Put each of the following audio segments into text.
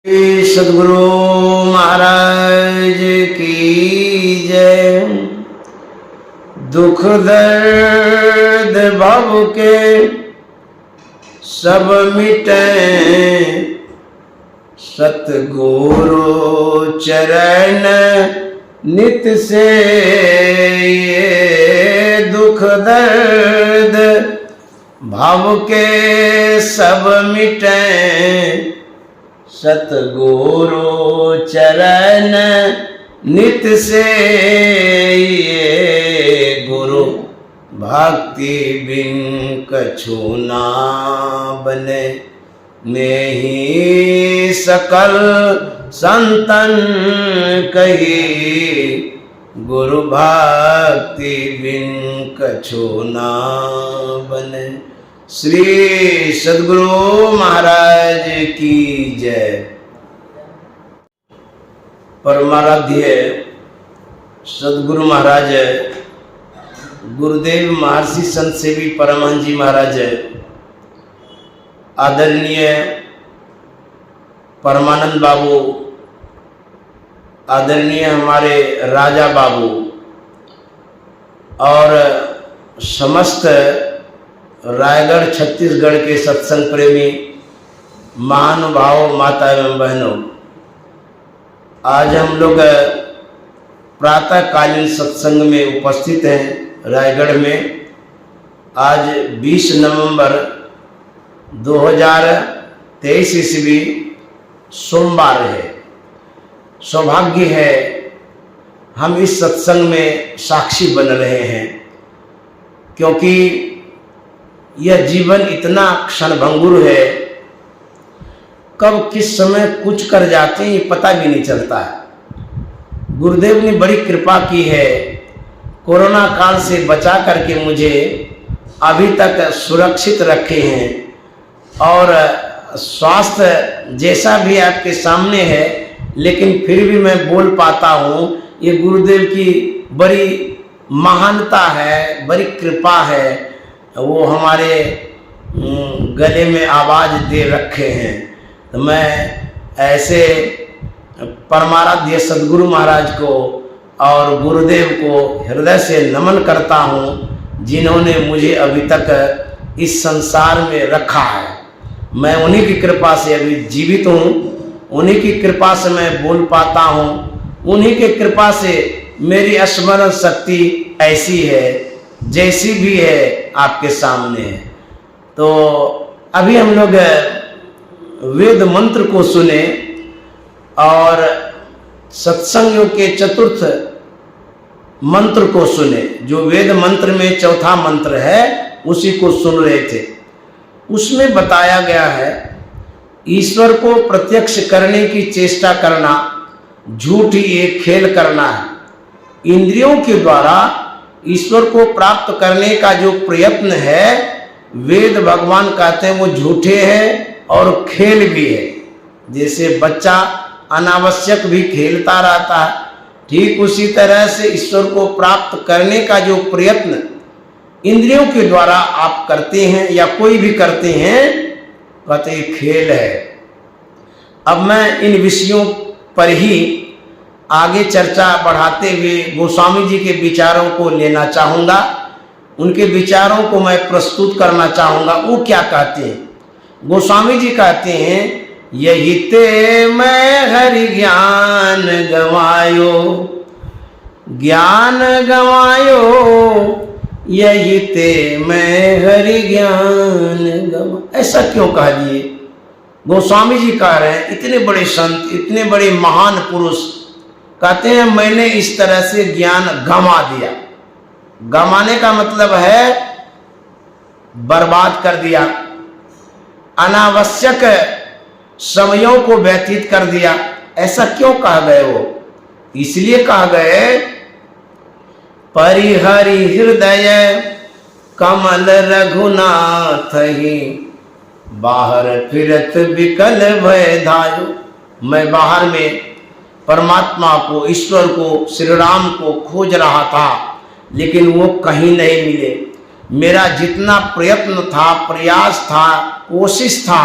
सदगुरु महाराज की जय। दुख दर्द भव के सब मिटे, सतगुरु चरण नित से। ये दुख दर्द भव के सब मिटे, सतगुरु चरण नित से। ये गुरु भक्ति बिन कछु ना बने, नेहि सकल संतन कही। गुरु भक्ति बिन कछु ना बने। श्री सदगुरु महाराज की जय। परमाराध्य सदगुरु महाराज गुरुदेव महर्षि संत सेवी परमहंस जी महाराज, आदरणीय परमानंद बाबू, आदरणीय हमारे राजा बाबू और समस्त रायगढ़ छत्तीसगढ़ के सत्संग प्रेमी महानुभाव, माता एवं बहनों, आज हम लोग प्रातःकालीन सत्संग में उपस्थित हैं रायगढ़ में। आज 20 नवंबर 2023 ईस्वी सोमवार है। सौभाग्य है हम इस सत्संग में साक्षी बन रहे हैं, क्योंकि यह जीवन इतना क्षणभंगुर है, कब किस समय कुछ कर जाते हैं ये पता भी नहीं चलता है। गुरुदेव ने बड़ी कृपा की है, कोरोना काल से बचा करके मुझे अभी तक सुरक्षित रखे हैं। और स्वास्थ्य जैसा भी आपके सामने है, लेकिन फिर भी मैं बोल पाता हूँ, ये गुरुदेव की बड़ी महानता है, बड़ी कृपा है। वो हमारे गले में आवाज़ दे रखे हैं। तो मैं ऐसे परमाराध्य सदगुरु महाराज को और गुरुदेव को हृदय से नमन करता हूँ, जिन्होंने मुझे अभी तक इस संसार में रखा है। मैं उन्हीं की कृपा से अभी जीवित हूँ, उन्हीं की कृपा से मैं बोल पाता हूँ, उन्हीं की कृपा से मेरी स्मरण शक्ति ऐसी है जैसी भी है आपके सामने है। तो अभी हम लोग वेद मंत्र को सुने और सत्संग योग के चतुर्थ मंत्र को सुने। जो वेद मंत्र में चौथा मंत्र है उसी को सुन रहे थे। उसमें बताया गया है, ईश्वर को प्रत्यक्ष करने की चेष्टा करना झूठ ही एक खेल करना है। इंद्रियों के द्वारा ईश्वर को प्राप्त करने का जो प्रयत्न है, वेद भगवान कहते हैं वो झूठे हैं और खेल भी है। जैसे बच्चा अनावश्यक भी खेलता रहता है, ठीक उसी तरह से ईश्वर को प्राप्त करने का जो प्रयत्न इंद्रियों के द्वारा आप करते हैं या कोई भी करते हैं, कहते हैं खेल है। अब मैं इन विषयों पर ही आगे चर्चा बढ़ाते हुए गोस्वामी जी के विचारों को लेना चाहूँगा, उनके विचारों को मैं प्रस्तुत करना चाहूँगा। वो क्या कहते हैं? गोस्वामी जी कहते हैं, यही ते मैं हरि ज्ञान गवायो, ज्ञान गवायो, यही ते मैं हरि ज्ञान गवायो। ऐसा क्यों कह दिए? गोस्वामी जी कह रहे हैं, इतने बड़े संत, इतने बड़े महान पुरुष कहते हैं मैंने इस तरह से ज्ञान गंवा दिया। गंवाने का मतलब है बर्बाद कर दिया, अनावश्यक समयों को व्यतीत कर दिया। ऐसा क्यों कह गए? वो इसलिए कह गए, परिहरि हृदय कमल रघुनाथ ही, बाहर फिरत विकल भय धायो। मैं बाहर में परमात्मा को, ईश्वर को, श्री राम को खोज रहा था, लेकिन वो कहीं नहीं मिले। मेरा जितना प्रयत्न था, प्रयास था, कोशिश था,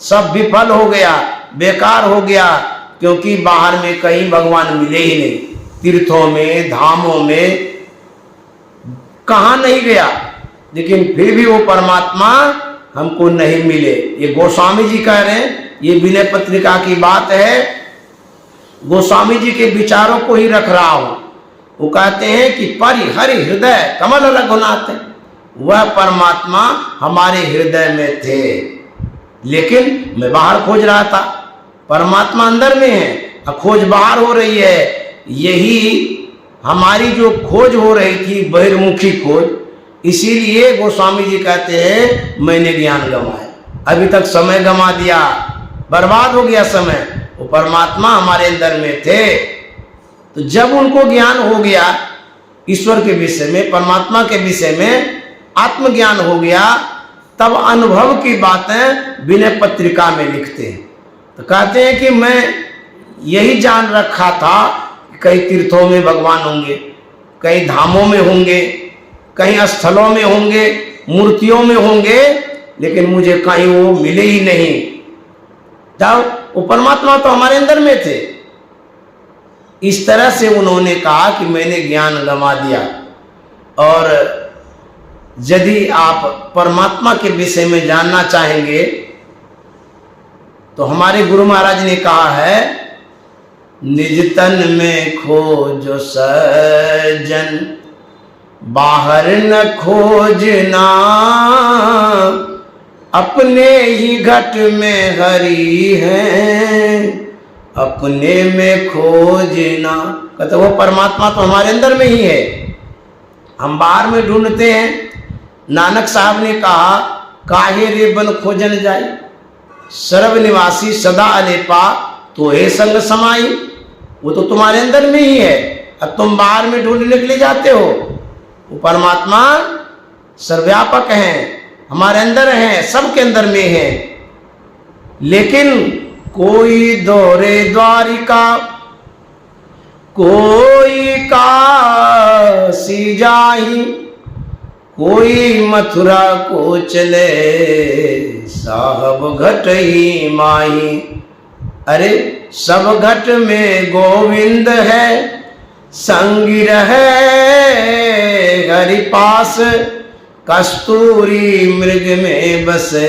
सब विफल हो गया। बेकार हो गया, क्योंकि बाहर में कहीं भगवान मिले ही नहीं। तीर्थों में, धामों में कहाँ नहीं गया, लेकिन फिर भी वो परमात्मा हमको नहीं मिले। ये गोस्वामी जी कह रहे हैं, ये विनय पत्रिका की बात है, गोस्वामी जी के विचारों को ही रख रहा हूं। वो कहते हैं कि परिहरि हृदय कमल रघुनाथ, वह परमात्मा हमारे हृदय में थे, लेकिन मैं बाहर खोज रहा था। परमात्मा अंदर में है, खोज बाहर हो रही है। यही हमारी जो खोज हो रही थी, बहिर्मुखी खोज, इसीलिए गोस्वामी जी कहते हैं मैंने ज्ञान गंवाया, अभी तक समय गंवा दिया, बर्बाद हो गया समय। वो परमात्मा हमारे अंदर में थे। तो जब उनको ज्ञान हो गया ईश्वर के विषय में, परमात्मा के विषय में आत्मज्ञान हो गया, तब अनुभव की बातें विनय पत्रिका में लिखते हैं। तो कहते हैं कि मैं यही जान रखा था, कई तीर्थों में भगवान होंगे, कई धामों में होंगे, कहीं स्थलों में होंगे, मूर्तियों में होंगे, लेकिन मुझे कहीं वो मिले ही नहीं। तब वो परमात्मा तो हमारे अंदर में थे। इस तरह से उन्होंने कहा कि मैंने ज्ञान गंवा दिया। और यदि आप परमात्मा के विषय में जानना चाहेंगे तो हमारे गुरु महाराज ने कहा है, निज तन में खोजो सज्जन, बाहर न खोजना, अपने ही घट में हरि है, अपने में खोजना। कहते वो परमात्मा तो हमारे अंदर में ही है, हम बाहर में ढूंढते हैं। नानक साहब ने कहा, काहे रे बन खोजन जाए, सर्वनिवासी सदा अलेपा, तो हे संग समाई। वो तो तुम्हारे अंदर में ही है, अब तुम बाहर में ढूंढने के लिए जाते हो। वो परमात्मा सर्वव्यापक हैं, हमारे अंदर हैं, सबके अंदर में है। लेकिन कोई दौरे द्वारिका, कोई काशी जाही, कोई मथुरा को चले, साहब घट ही माही। अरे सब घट में गोविंद है, संगी रहे हरि पास, कस्तूरी मृग में बसे,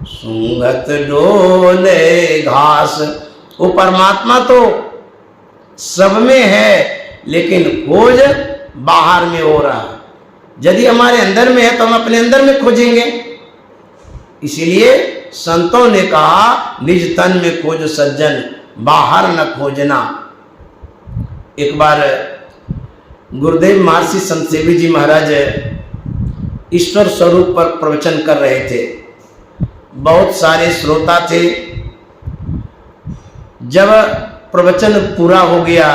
सुंगत डोले घास। वो परमात्मा तो सब में है, लेकिन खोज बाहर में हो रहा है। यदि हमारे अंदर में है तो हम अपने अंदर में खोजेंगे। इसीलिए संतों ने कहा, निज तन में खोज सज्जन, बाहर न खोजना। एक बार गुरुदेव महर्षि संत सेवी जी महाराज ईश्वर स्वरूप पर प्रवचन कर रहे थे। बहुत सारे श्रोता थे। जब प्रवचन पूरा हो गया,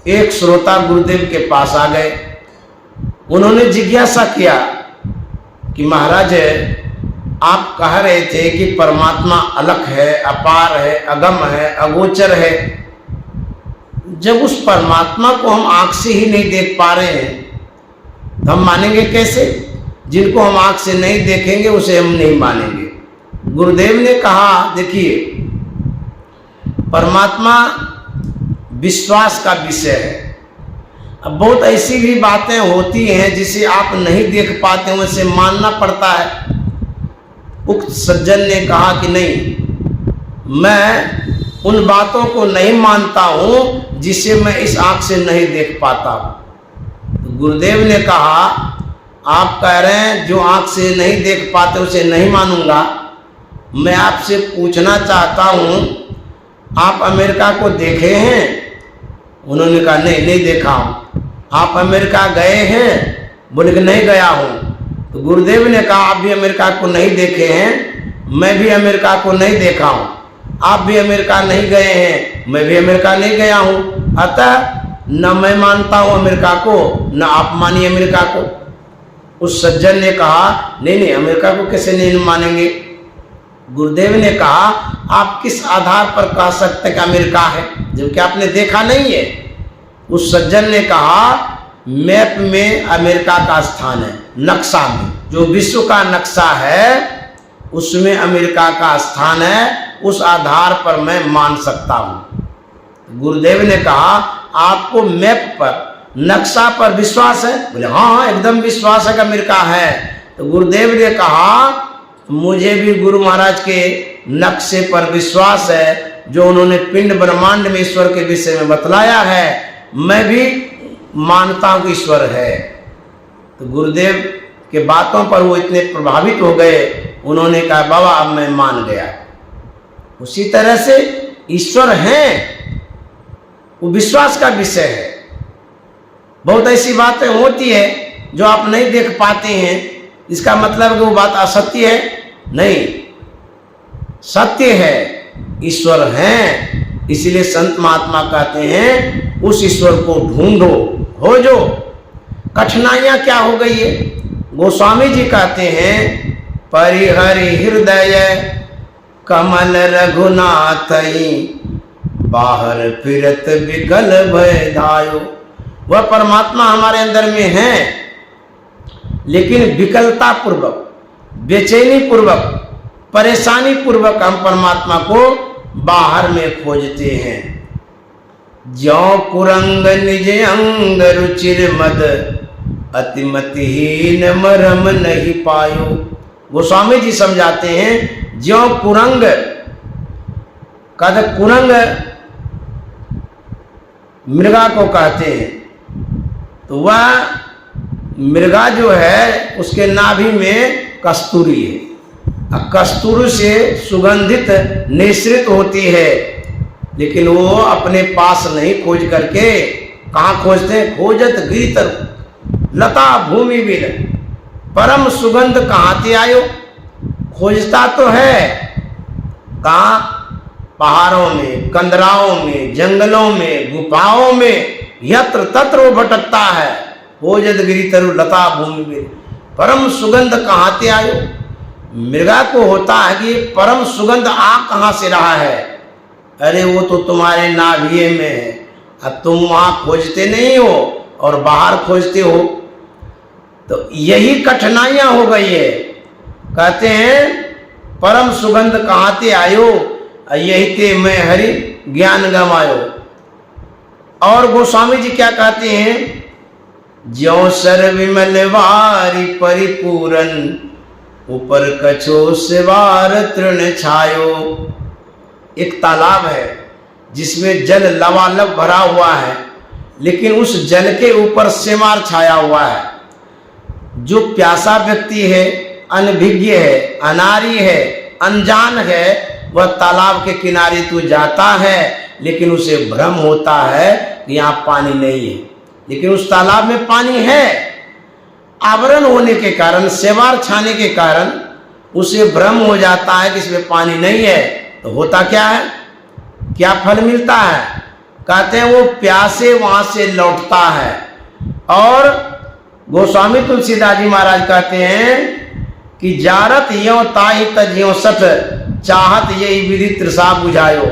एक श्रोता गुरुदेव के पास आ गए। उन्होंने जिज्ञासा किया कि महाराज, आप कह रहे थे कि परमात्मा अलख है, अपार है, अगम है, अगोचर है। जब उस परमात्मा को हम आंख से ही नहीं देख पा रहे हैं, तो हम मानेंगे कैसे? जिनको हम आंख से नहीं देखेंगे उसे हम नहीं मानेंगे। गुरुदेव ने कहा, देखिए, परमात्मा विश्वास का विषय है। अब बहुत ऐसी भी बातें होती हैं जिसे आप नहीं देख पाते, उसे मानना पड़ता है। उक्त सज्जन ने कहा कि नहीं, मैं उन बातों को नहीं मानता हूं जिसे मैं इस आंख से नहीं देख पाता। तो गुरुदेव ने कहा, आप कह रहे हैं जो आंख से नहीं देख पाते उसे नहीं मानूंगा। मैं आपसे पूछना चाहता हूं, आप अमेरिका को देखे हैं? उन्होंने कहा, नहीं, नहीं देखा हूं। आप अमेरिका गए हैं? बोले कि नहीं गया हूं। तो गुरुदेव ने कहा, आप भी अमेरिका को नहीं देखे हैं, मैं भी अमेरिका को नहीं देखा हूं। आप भी अमेरिका नहीं गए हैं, मैं भी अमेरिका नहीं गया हूं। अतः न मैं मानता हूं अमेरिका को, न आप मानिए अमेरिका को। उस सज्जन ने कहा, नहीं नहीं, अमेरिका को कैसे नहीं मानेंगे? गुरुदेव ने कहा, आप किस आधार पर कह सकते हैं कि अमेरिका है, जबकि आपने देखा नहीं है? उस सज्जन ने कहा, मैप में अमेरिका का स्थान है, नक्शा में जो विश्व का नक्शा है उसमें अमेरिका का स्थान है, उस आधार पर मैं मान सकता हूँ। गुरुदेव ने कहा आपको मैप पर, नक्शा पर विश्वास है? बोले हाँ एकदम विश्वास है कि अमेरिका है। तो गुरुदेव ने कहा मुझे भी गुरु महाराज के नक्शे पर विश्वास है, जो उन्होंने पिंड ब्रह्मांड में ईश्वर के विषय में बतलाया है, मैं भी मानता हूं कि ईश्वर है। तो गुरुदेव के बातों पर वो इतने प्रभावित हो गए, उन्होंने कहा बाबा अब मैं मान गया। उसी तरह से ईश्वर हैं, वो विश्वास का विषय है। बहुत ऐसी बातें होती है जो आप नहीं देख पाते हैं, इसका मतलब कि वो बात असत्य है नहीं, सत्य है, ईश्वर हैं। इसलिए संत महात्मा कहते हैं उस ईश्वर को ढूंढो, खोजो। कठिनाइयां क्या हो गई है? गोस्वामी जी कहते हैं परिहरि हृदय कमल रघुनाथई, बाहर फिरत विकल भय धायो। वह परमात्मा हमारे अंदर में है, लेकिन विकलता पूर्वक, बेचैनी पूर्वक, परेशानी पूर्वक हम परमात्मा को बाहर में खोजते हैं। ज्यों कुरंग निज अंग रुचिर मद, अतिमतिहीन मरम नहीं पायो। गोस्वामी जी समझाते हैं ज्यों कुरंग, कहते कुरंग मृगा को कहते हैं, तो वह मृगा जो है उसके नाभि में कस्तूरी है, कस्तूरी से सुगंधित निश्रित होती है, लेकिन वो अपने पास नहीं खोज करके कहाँ खोजते हैं? खोजत गिरितर लता भूमि बिन, परम सुगंध कहाँ से आयो? खोजता तो है कहाँ? पहाड़ों में, कंदराओं में, जंगलों में, गुफाओं में, यत्र तत्र वो भटकता है। खोजत गिरितर लता भूमि बिन, परम सुगंध कहाँ से आयो? मृगा को होता है कि परम सुगंध आ कहाँ से रहा है? अरे वो तो तुम्हारे नाभिये में है, अब तुम वहां खोजते नहीं हो और बाहर खोजते हो। तो यही कठिनाइयां हो गई है। कहते हैं परम सुगंध कहाँ से आयो, यही ते मैं हरि ज्ञान गमायो। और गोस्वामी जी क्या कहते हैं? ज्यों सर विमल वारी परिपूरन, ऊपर कछो सिवार तृण छायो। एक तालाब है जिसमें जल लबालब भरा हुआ है, लेकिन उस जल के ऊपर सेमार छाया हुआ है। जो प्यासा व्यक्ति है, अनभिज्ञ है, अनारी है, अनजान है, वह तालाब के किनारे तो जाता है, लेकिन उसे भ्रम होता है कि यहाँ पानी नहीं है, लेकिन उस तालाब में पानी है। आवरण होने के कारण, सेवार छाने के कारण उसे भ्रम हो जाता है कि इसमें पानी नहीं है। तो होता क्या है? क्या फल मिलता है? कहते हैं वो प्यासे वहां से लौटता है। और गोस्वामी तुलसीदास जी महाराज कहते हैं कि जारत यो ताहि तज्यो सठ, चाहत यही विधि तृषा बुझायो।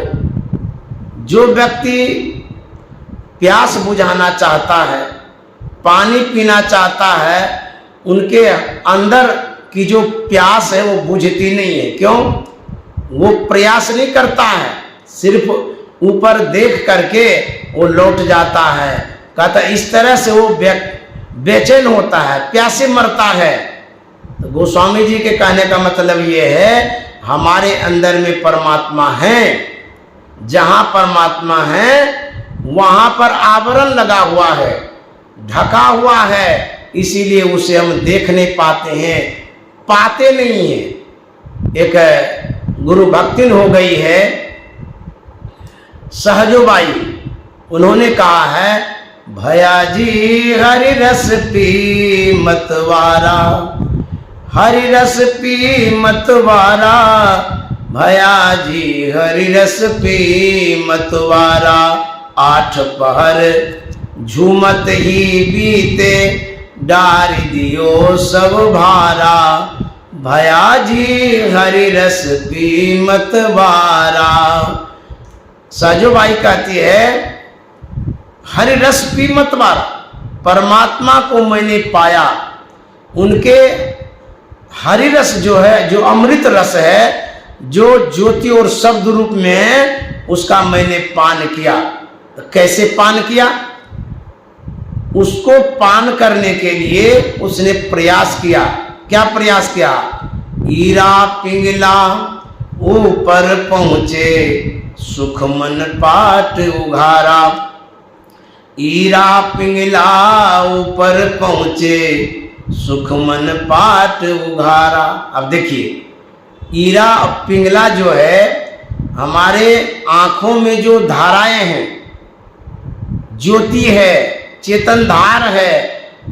जो व्यक्ति प्यास बुझाना चाहता है, पानी पीना चाहता है, उनके अंदर की जो प्यास है वो बुझती नहीं है। क्यों? वो प्रयास नहीं करता है, सिर्फ ऊपर देख करके वो लौट जाता है। कहता इस तरह से वो बेचैन होता है, प्यासे मरता है। तो गोस्वामी जी के कहने का मतलब ये है हमारे अंदर में परमात्मा है। जहां परमात्मा है वहां पर आवरण लगा हुआ है, ढका हुआ है, इसीलिए उसे हम देख नहीं पाते हैं, पाते नहीं हैं। एक गुरु भक्तिन हो गई है सहजोबाई, उन्होंने कहा है भयाजी हरि रस पी मतवारा, हरि रस पी मतवारा, भयाजी हरि रस पी मतवारा। आठ पहर झूमत ही बीते, डार दियो सब भारा, भयाजी हरि रस पी मतवारा। सहजोबाई कहती है हरि रस पी मतवारा, परमात्मा को मैंने पाया, उनके हरि रस जो है, जो अमृत रस है, जो ज्योति और शब्द रूप में है, उसका मैंने पान किया। तो कैसे पान किया? उसको पान करने के लिए उसने प्रयास किया। क्या प्रयास किया? ईरा पिंगला ऊपर पहुंचे, सुख मन पाट उघारा। ईरा पिंगला ऊपर पहुंचे, सुख मन पाट उघारा। अब देखिए, ईरा और पिंगला जो है, हमारे आंखों में जो धाराएं हैं, ज्योति है, चेतन धार है,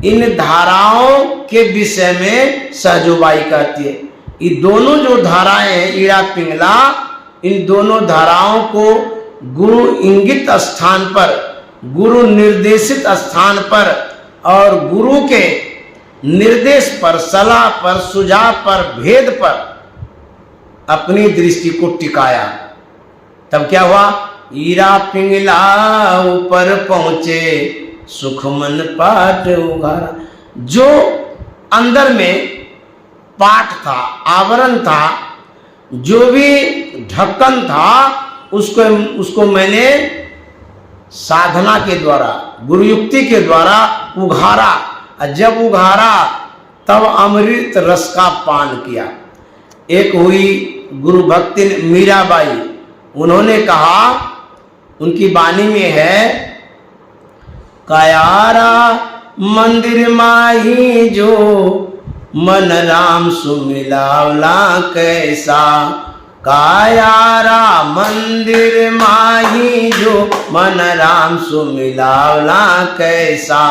इन धाराओं के विषय में सहजोबाई कहती है। ये दोनों जो धाराएं हैं, ईरा पिंगला, इन दोनों धाराओं को गुरु इंगित स्थान पर, गुरु निर्देशित स्थान पर और गुरु के निर्देश पर, सलाह पर, सुझाव पर, भेद पर अपनी दृष्टि को टिकाया। तब क्या हुआ? ईरा पिंगला ऊपर पहुंचे, सुख मन पाट उघारा। जो अंदर में पाठ था, आवरण था, जो भी ढक्कन था, उसको मैंने साधना के द्वारा, गुरुयुक्ति के द्वारा उघारा। और जब उघारा तब अमृत रस का पान किया। एक हुई गुरु भक्ति मीराबाई, उन्होंने कहा, उनकी वाणी में है, कायारा मंदिर माही जो, मन राम सुमिलावला कैसा। कायारा मंदिर माही जो, मन राम सुमिलावला कैसा।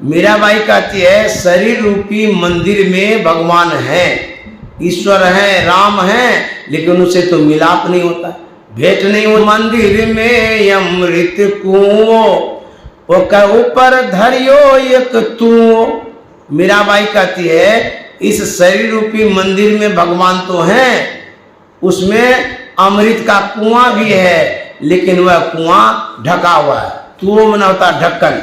मीराबाई कहती है, शरीर रूपी मंदिर में भगवान है, ईश्वर है, राम है, लेकिन उसे तो मिलाप नहीं होता, भेंट नहीं हो। मंदिर में अमृत कुओं, वो का ऊपर धरियो एक तू। मीराबाई कहती है, इस शरीर रूपी मंदिर में भगवान तो है, उसमें अमृत का कुआं भी है, लेकिन वह कुआं ढका हुआ है। तू मना होता ढक्कन,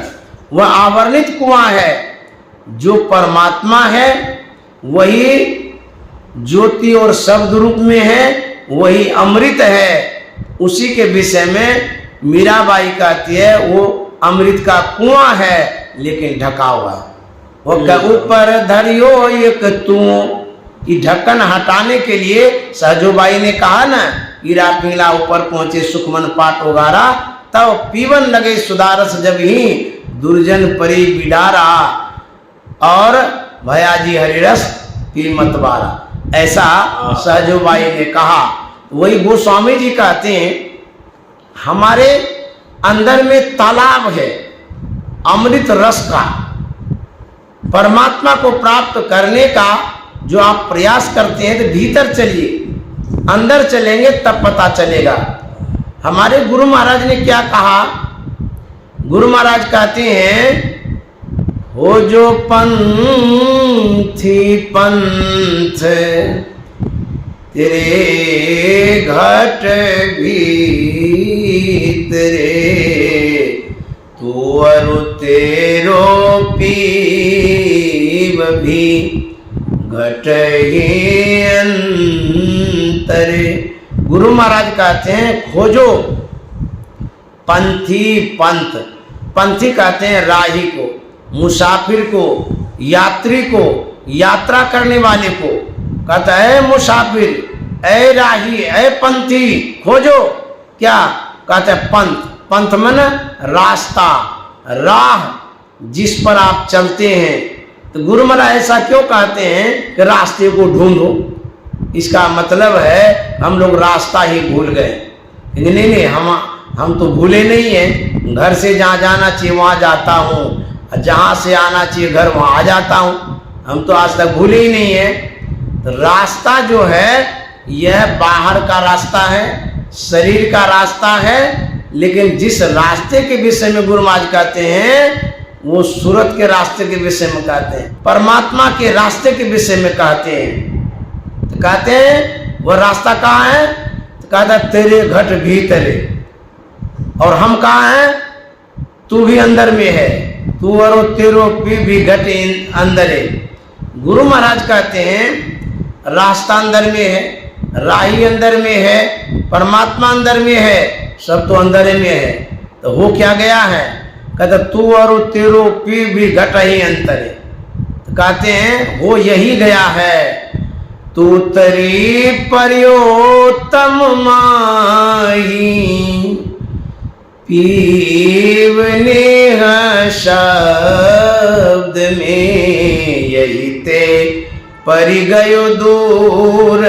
वह आवरणित कुआं है। जो परमात्मा है वही ज्योति और शब्द रूप में है, वही अमृत है। उसी के विषय में मीराबाई कहती है, वो अमृत का कुआं है, लेकिन ढका हुआ है। वो ऊपर धरियो एक तू, कि ढक्कन हटाने के लिए सहजोबाई ने कहा ना, ईरा पिंगला ऊपर पहुंचे, सुखमन पाट उगारा। तब पीवन लगे सुदारस जब ही, दुर्जन परी बिडारा, और भयाजी हरिरस पी मत बारा। ऐसा सहजोबाई ने कहा। वही गोस्वामी जी कहते हैं, हमारे अंदर में तालाब है अमृत रस का। परमात्मा को प्राप्त करने का जो आप प्रयास करते हैं, तो भीतर चलिए, अंदर चलेंगे तब पता चलेगा। हमारे गुरु महाराज ने क्या कहा? गुरु महाराज कहते हैं, हो जो पंथी पंथ, तेरे घट भीतरे, तू अरु तेरो पीव भी, घट ही अंतरे। गुरु महाराज कहते हैं, खोजो पंथी पंथ। पंथी कहते हैं राही को, मुसाफिर को, यात्री को, यात्रा करने वाले को। कहता है मुसाफिर, ऐ राही, ऐ पंथी, खोजो क्या? कहते हैं पंथ। पंथ मन रास्ता, राह जिस पर आप चलते हैं। तो गुरु महाराज ऐसा क्यों कहते हैं कि रास्ते को ढूंढो? इसका मतलब है हम लोग रास्ता ही भूल गए। नहीं, हम तो भूले नहीं हैं। घर से जहाँ जाना चाहिए वहाँ जाता हूँ, जहाँ से आना चाहिए घर वहाँ आ जाता हूँ। हम तो आज तक भूले ही नहीं हैं। तो रास्ता जो है यह बाहर का रास्ता है, शरीर का रास्ता है, लेकिन जिस रास्ते के विषय में गुरु महाराज कहते हैं वो सूरत के रास्ते के विषय में कहते हैं, परमात्मा के रास्ते के विषय में कहते हैं। तो कहते हैं वह रास्ता कहाँ है? तो कहता है तेरे घट भीतरे। और हम कहाँ हैं? तू भी अंदर में है, तू और तेरो भी घट अंदर है। गुरु महाराज कहते हैं रास्ता अंदर में है, राही अंदर में है, परमात्मा अंदर में है, सब तो अंदर में है। तो हो क्या गया है? कहते तू और तेरो पी भी घट ही अंतर है। तो कहते हैं वो यही गया है। तू तरी पर्योतम माही पीवने शब्द में, यही ते परि गयो दूर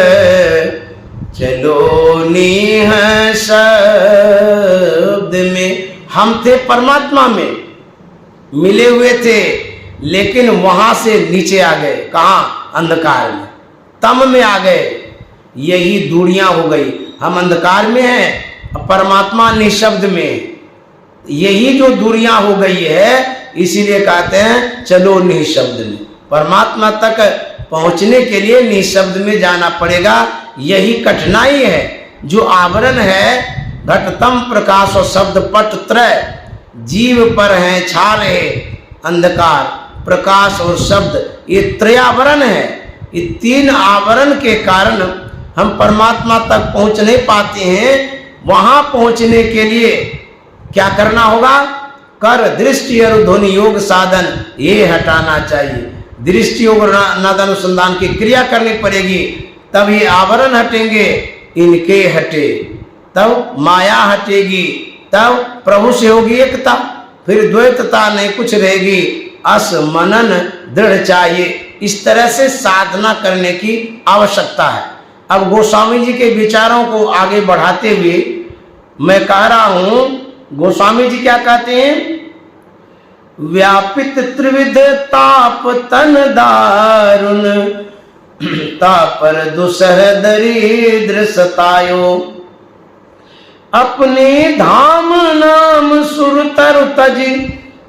चलो नेह शब्द में। हम थे परमात्मा में मिले हुए थे, लेकिन वहां से नीचे आ गए। कहाँ? अंधकार में, तम में आ गए। यही दूरियां हो गई। हम अंधकार में हैं, परमात्मा निशब्द में। यही जो दूरियां हो गई है, इसीलिए कहते हैं चलो निशब्द में। परमात्मा तक पहुंचने के लिए निशब्द में जाना पड़ेगा। यही कठिनाई है। जो आवरण है घटतम प्रकाश और शब्द पट त्रय, जीव पर है छा रहे अंधकार, प्रकाश और शब्द, ये त्रयावरण है। ये तीन आवरण के कारण हम परमात्मा तक पहुंच नहीं पाते हैं। वहां पहुंचने के लिए क्या करना होगा? कर दृष्टि और ध्वनि योग साधन ये हटाना चाहिए। दृष्टि योग नाद अनुसंधान की क्रिया करनी पड़ेगी, तब ये आवरण हटेंगे। इनके हटे तब माया हटेगी, तब प्रभु से होगी एकता, फिर द्वैतता नहीं कुछ रहेगी। अस मनन दृढ़ चाहिए। इस तरह से साधना करने की आवश्यकता है। अब गोस्वामी जी के विचारों को आगे बढ़ाते हुए मैं कह रहा हूं, गोस्वामी जी क्या कहते हैं? व्यापित त्रिविध ताप तन दारुण, तापर दुसह दरिद्र सतायो, अपने धाम नाम सुर तरु तजी,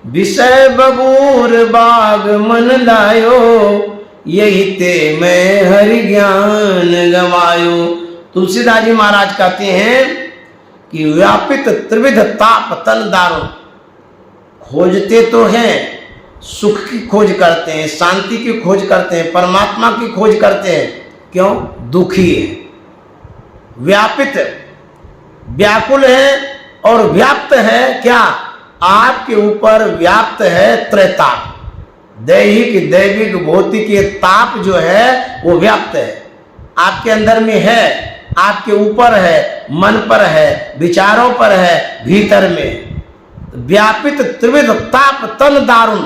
विषय बबूर बाग मन लायो, यही ते मैं हरि ज्ञान गवायो। तुलसीदास जी महाराज कहते हैं कि व्यापित त्रिविध ताप तन दारुण, खोजते तो हैं, सुख की खोज करते हैं, शांति की खोज करते हैं, परमात्मा की खोज करते हैं। क्यों? दुखी है, व्यापित, व्याकुल है और व्याप्त है। क्या? आपके ऊपर व्याप्त है त्रैताप, दैहिक दैविक भौतिक ये ताप जो है वो व्याप्त है, आपके अंदर में है, आपके ऊपर है, मन पर है, विचारों पर है, भीतर में। व्यापित त्रिविध ताप तन दारुण,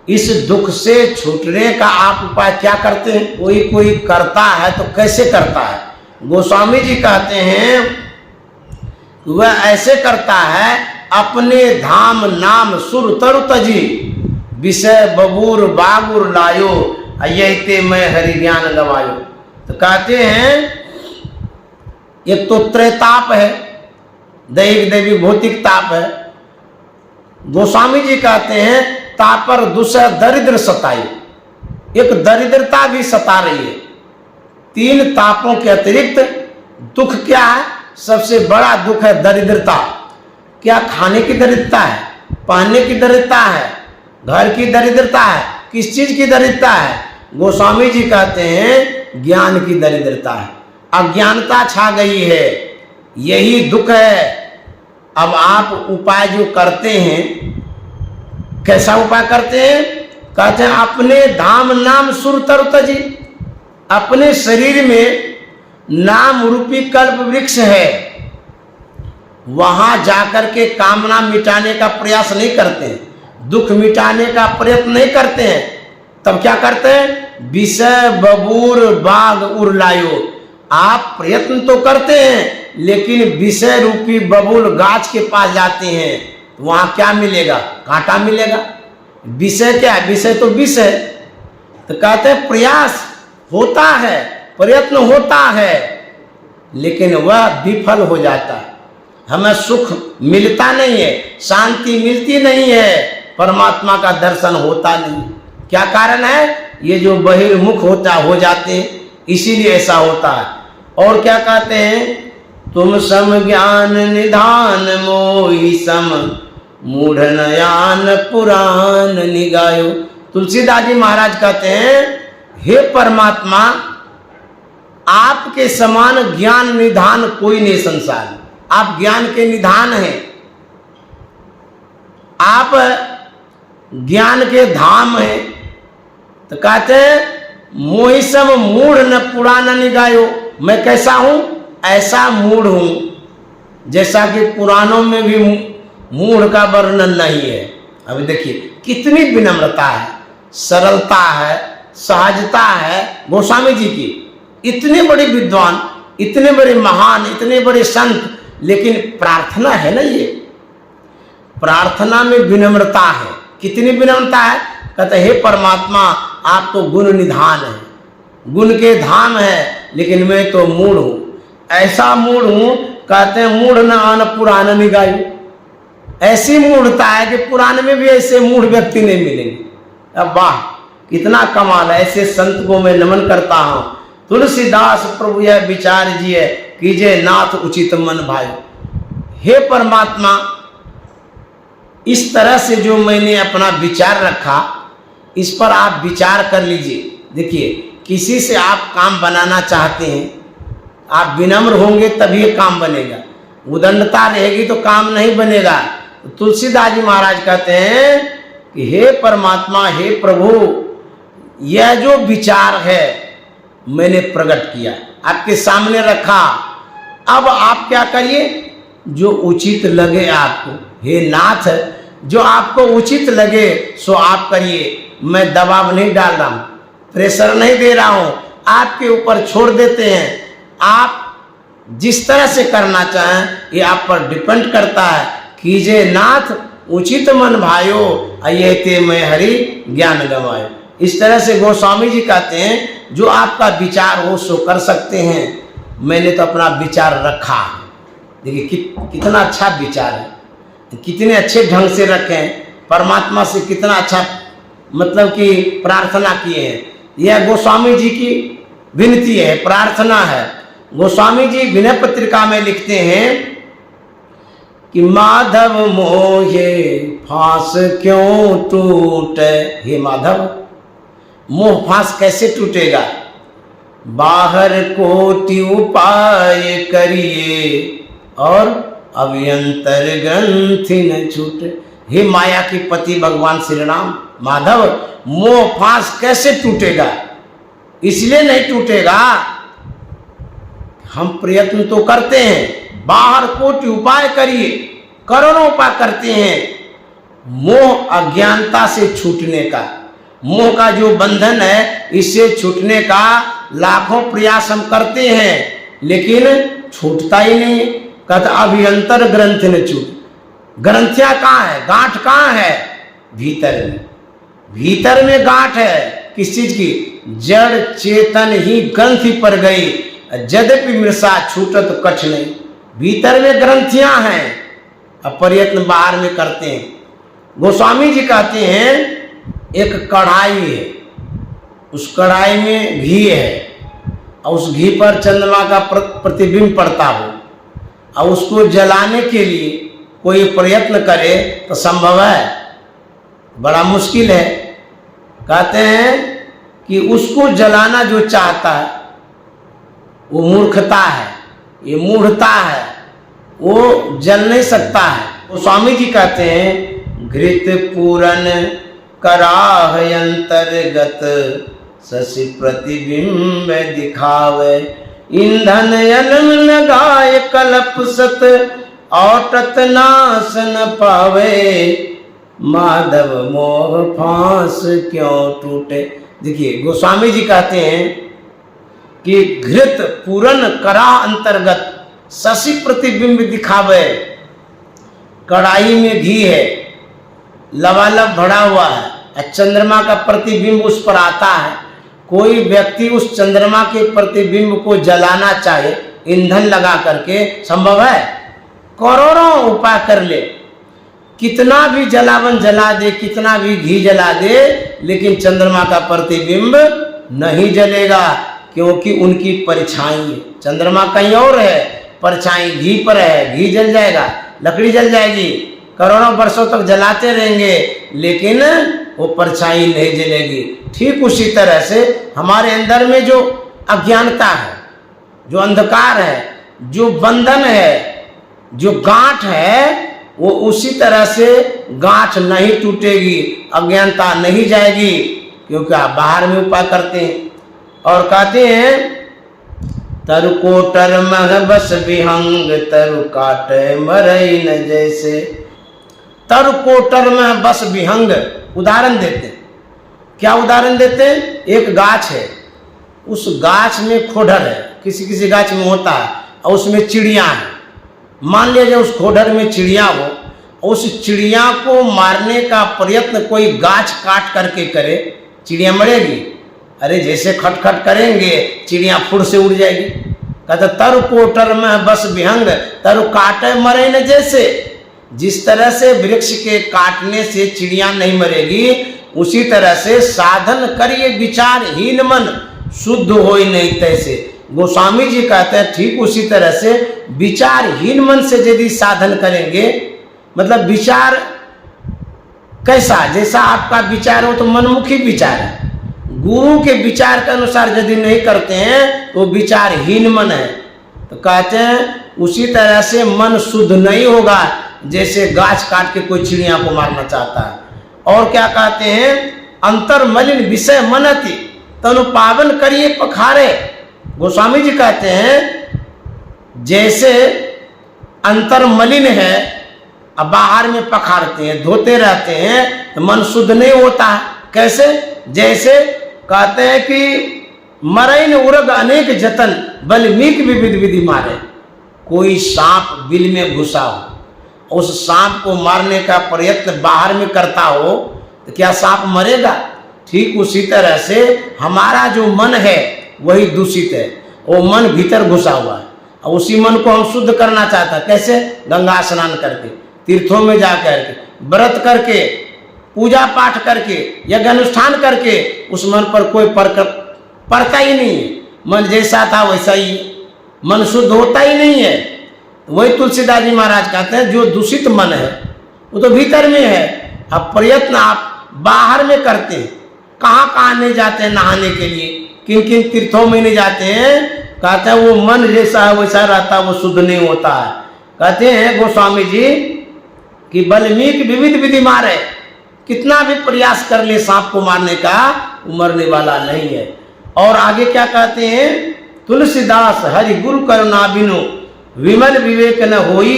इस दुख से छूटने का आप उपाय क्या करते हैं? कोई करता है तो कैसे करता है? गोस्वामी जी कहते हैं वह ऐसे करता है, अपने धाम नाम सुर तरु तजी, विषय बबूर बागुर लायो, अयते मैं हरि ज्ञान गवायो। तो कहते हैं एक तो त्रैताप है, दैहिक दैविक भौतिक ताप है। गोस्वामी जी कहते हैं तापर दूसरा दरिद्र सताई, एक दरिद्रता भी सता रही है। तीन तापों के अतिरिक्त दुख क्या है? सबसे बड़ा दुख है दरिद्रता। क्या? खाने की दरिद्रता है, पहनने की दरिद्रता है, घर की दरिद्रता है। किस चीज की दरिद्रता है? गोस्वामी जी कहते हैं ज्ञान की दरिद्रता है, अज्ञानता छा गई है, यही दुख है। अब आप उपाय जो करते हैं, कैसा उपाय करते हैं? कहते हैं अपने धाम नाम सुर तरु तजी, अपने शरीर में नाम रूपी कल्प वृक्ष है, वहां जाकर के कामना मिटाने का प्रयास नहीं करते हैं, दुख मिटाने का प्रयत्न नहीं करते हैं। तब क्या करते हैं? विषय बबूर बाग उरलायो, आप प्रयत्न तो करते हैं, लेकिन विषय रूपी बबूल गाछ के पास जाते हैं, वहां क्या मिलेगा? कांटा मिलेगा। विषय क्या है? विषय तो विष है। तो कहते हैं प्रयास होता है, प्रयत्न होता है, लेकिन वह विफल हो जाता है। हमें सुख मिलता नहीं है, शांति मिलती नहीं है, परमात्मा का दर्शन होता नहीं। क्या कारण है? ये जो बहिर्मुख हो जाते हैं, इसीलिए ऐसा होता है। और क्या कहते हैं? तुम सम ज्ञान निधान मोहि सम, मूढ़ नयान पुराण निगायो। तुलसीदास जी महाराज कहते हैं, हे परमात्मा, आपके समान ज्ञान निधान कोई नहीं संसार में। आप ज्ञान के निधान हैं, आप ज्ञान के धाम हैं। तो कहते हैं, मोहि सब मूढ़ न पुराण निगायो। मैं कैसा हूं? ऐसा मूढ़ हूं जैसा कि पुराणों में भी मूढ़ का वर्णन नहीं है। अभी देखिए कितनी विनम्रता है, सरलता है, सहजता है गोस्वामी जी की। इतने बड़े विद्वान, इतने बड़े महान, इतने बड़े संत, लेकिन प्रार्थना है ना, ये प्रार्थना में विनम्रता है। कितनी विनम्रता है? कहते हे परमात्मा, आप तो गुण निधान है, गुण के धाम है, लेकिन मैं तो मूढ़ हूं। ऐसा मूढ़ हूं, कहते हैं मूढ़ न आन पुराण निगायु। ऐसी मूढ़ता है कि पुराण में भी ऐसे मूढ़ व्यक्ति नहीं मिलेंगे। अब वाह, कितना कमाल है। ऐसे संत को मैं नमन करता हूं। तुलसीदास प्रभु यह विचार जिए, कीजिए नाथ उचित मन भाई। हे परमात्मा, इस तरह से जो मैंने अपना विचार रखा, इस पर आप विचार कर लीजिए। देखिए, किसी से आप काम बनाना चाहते हैं, आप विनम्र होंगे तभी ये काम बनेगा। उदंडता रहेगी तो काम नहीं बनेगा। तो तुलसीदास जी महाराज कहते हैं कि हे परमात्मा, हे प्रभु, यह जो विचार है मैंने प्रकट किया, आपके सामने रखा। अब आप क्या करिए? जो उचित लगे आपको, हे नाथ, जो आपको उचित लगे सो आप करिए। मैं दबाव नहीं डाल रहा हूं, प्रेशर नहीं दे रहा हूं, आपके ऊपर छोड़ देते हैं। आप जिस तरह से करना चाहें ये आप पर डिपेंड करता है। कीजिए नाथ उचित मन भाइयो, अयते मैं हरि ज्ञान गवायो। इस तरह से गोस्वामी जी कहते हैं, जो आपका विचार हो सो कर सकते हैं। मैंने तो अपना विचार रखा है। देखिए कितना अच्छा विचार है, कितने अच्छे ढंग से रखें, परमात्मा से कितना अच्छा मतलब कि प्रार्थना किए हैं। यह गोस्वामी जी की विनती है, प्रार्थना है। गोस्वामी जी विनय पत्रिका में लिखते हैं कि माधव मोहे फांस क्यों टूटे। हे माधव, मोह फांस कैसे टूटेगा? बाहर कोटि उपाय करिए और अभ्यंतर ग्रंथि न छूटे। हे माया के पति भगवान श्री राम, माधव, मोह फांस कैसे टूटेगा? इसलिए नहीं टूटेगा, हम प्रयत्न तो करते हैं, बाहर कोटि उपाय करिए, करोड़ों उपाय करते हैं मोह अज्ञानता से छूटने का। मोह का जो बंधन है, इससे छूटने का लाखों प्रयास हम करते हैं, लेकिन छूटता ही नहीं। कहता अभ्यंतर ग्रंथ न छूट। ग्रंथियां कहाँ है? गांठ कहाँ है? भीतर में। भीतर में गांठ है किस चीज की? जड़ चेतन ही ग्रंथि पर गई, यद्यपि मृषा छूटत कछ नहीं। भीतर में ग्रंथियां हैं, अब प्रयत्न बाहर में करते हैं। गोस्वामी जी कहते हैं, एक कढ़ाई है, उस कढ़ाई में घी है और उस घी पर चंद्रमा का प्रतिबिंब पड़ता हो, और उसको जलाने के लिए कोई प्रयत्न करे तो संभव है? बड़ा मुश्किल है। कहते हैं कि उसको जलाना जो चाहता है वो मूर्खता है, ये मूढ़ता है, वो जल नहीं सकता है। तो स्वामी जी कहते हैं, घृत पूरन कराह अंतर्गत शशि प्रतिबिंब दिखावे, ईंधन अनम लगाए कल्प सत औटत नाश न पावे, माधव मोह फांस क्यों टूटे। देखिए गोस्वामी जी कहते हैं कि घृत पूरन करा अंतर्गत शशि प्रतिबिंब दिखावे। कढ़ाई में घी है, लबालब भरा हुआ है, चंद्रमा का प्रतिबिंब उस पर आता है। कोई व्यक्ति उस चंद्रमा के प्रतिबिंब को जलाना चाहे ईंधन लगा करके, संभव है? करोड़ों उपाय कर ले, कितना भी जलावन जला दे, कितना भी घी जला दे, लेकिन चंद्रमा का प्रतिबिंब नहीं जलेगा, क्योंकि उनकी परछाई है। चंद्रमा कहीं और है, परछाई घी पर है, घी जल जाएगा, लकड़ी जल जाएगी, करोड़ों वर्षों तक जलाते रहेंगे, लेकिन वो परछाई नहीं जलेगी। ठीक उसी तरह से हमारे अंदर में जो अज्ञानता है, जो अंधकार है, जो बंधन है, जो गांठ है, वो उसी तरह से गांठ नहीं टूटेगी, अज्ञानता नहीं जाएगी, क्योंकि आप बाहर में उपाय करते हैं। और कहते हैं तरु कोटर मह बस विहंग, तरु काट मरई न जैसे। तरु कोटर में बस विहंग, उदाहरण देते हैं। क्या उदाहरण देते हैं? एक गाछ है, उस गाछ में खोडर है, किसी किसी गाछ में होता है, और उसमें चिड़िया है। मान लीजिए उस खोडर में चिड़िया हो, उस चिड़िया को मारने का प्रयत्न कोई गाछ काट करके करे, चिड़िया मरेगी? अरे जैसे खटखट करेंगे चिड़िया फुर से उड़ जाएगी। कहते तरु कोटर में बस विहंग, तरु काटे मरे न जैसे। जिस तरह से वृक्ष के काटने से चिड़िया नहीं मरेगी, उसी तरह से साधन करिए विचारहीन मन, शुद्ध हो ही नहीं तैसे। गोस्वामी जी कहते हैं ठीक उसी तरह से विचारहीन मन से यदि साधन करेंगे, मतलब विचार कैसा, जैसा आपका विचार हो तो मनमुखी विचार है। गुरु के विचार के अनुसार यदि नहीं करते हैं तो विचारहीन मन है। तो कहते हैं उसी तरह से मन शुद्ध नहीं होगा जैसे गाछ काट के कोई चिड़िया को मारना चाहता है। और क्या कहते हैं? अंतर मलिन विषय मनति, तनु पावन करिए पखारे। गोस्वामी जी कहते हैं जैसे अंतर मलिन है, अब बाहर में पखारते हैं, धोते रहते हैं, तो मन शुद्ध नहीं होता है। कैसे? जैसे कहते हैं कि मरैन उरग अनेक जतन, बल्मीक विविध विधि मारे। कोई सांप बिल में घुसा हो, उस सांप को मारने का प्रयत्न बाहर में करता हो, तो क्या सांप मरेगा? ठीक उसी तरह से हमारा जो मन है वही दूषित है, वो मन भीतर घुसा हुआ है, और उसी मन को हम शुद्ध करना चाहता है। कैसे? गंगा स्नान करके, तीर्थों में जा करके, व्रत करके, पूजा पाठ करके, यज्ञ अनुष्ठान करके, उस मन पर कोई पड़ता ही नहीं है। मन जैसा था वैसा ही, मन शुद्ध होता ही नहीं है। वही तुलसीदास जी महाराज कहते हैं जो दूषित मन है वो तो भीतर में है। अब प्रयत्न आप बाहर में करते हैं, कहाँ कहाँ नहीं जाते हैं नहाने के लिए, किन किन तीर्थों में नहीं जाते हैं। कहते हैं वो मन जैसा है वैसा रहता है, वो शुद्ध नहीं होता है। कहते हैं गोस्वामी जी कि बल्मीक विविध विधि मारे, कितना भी प्रयास कर ले सांप को मारने का, मरने वाला नहीं है। और आगे क्या कहते हैं? तुलसीदास हरि गुरु करुणा बिनु, विमल विवेक न होई,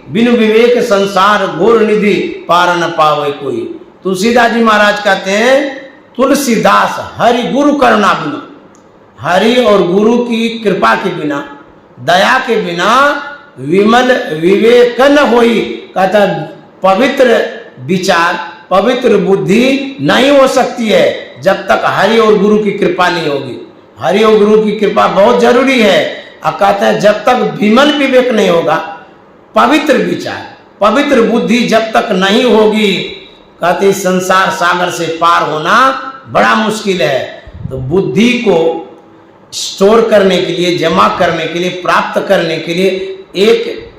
बिनु विवेक संसार घोर निधि पार न पावे कोई। तुलसीदास जी महाराज कहते हैं तुलसीदास हरि गुरु करुणा बिनु, हरि और गुरु की कृपा के बिना, दया के बिना विमल विवेक न होई। कहता पवित्र विचार, पवित्र बुद्धि नहीं हो सकती है जब तक हरि और गुरु की कृपा नहीं होगी। हरि और गुरु की कृपा बहुत जरूरी है। और कहते हैं जब तक विमल विवेक नहीं होगा, पवित्र विचार, पवित्र बुद्धि जब तक नहीं होगी, कहते संसार सागर से पार होना बड़ा मुश्किल है। तो बुद्धि को स्टोर करने के लिए, जमा करने के लिए, प्राप्त करने के लिए एक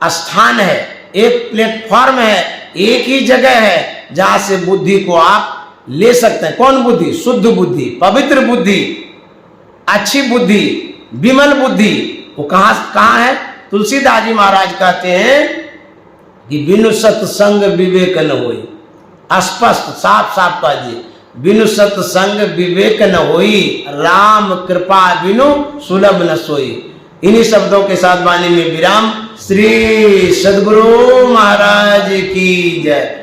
स्थान है, एक प्लेटफॉर्म है, एक ही जगह है जहां से बुद्धि को आप ले सकते हैं। कौन बुद्धि? शुद्ध बुद्धि, पवित्र बुद्धि, अच्छी बुद्धि, विमल बुद्धि। वो कहाँ है? तुलसीदास जी महाराज कहते हैं कि बिनु सत्संग विवेक न होई। स्पष्ट साफ साफ कहिए, बिनु सत्संग विवेक न होई, राम कृपा बिनु सुलभ न सोई। इन्हीं शब्दों के साथ वाणी में विराम। श्री सद्गुरु महाराज की जय।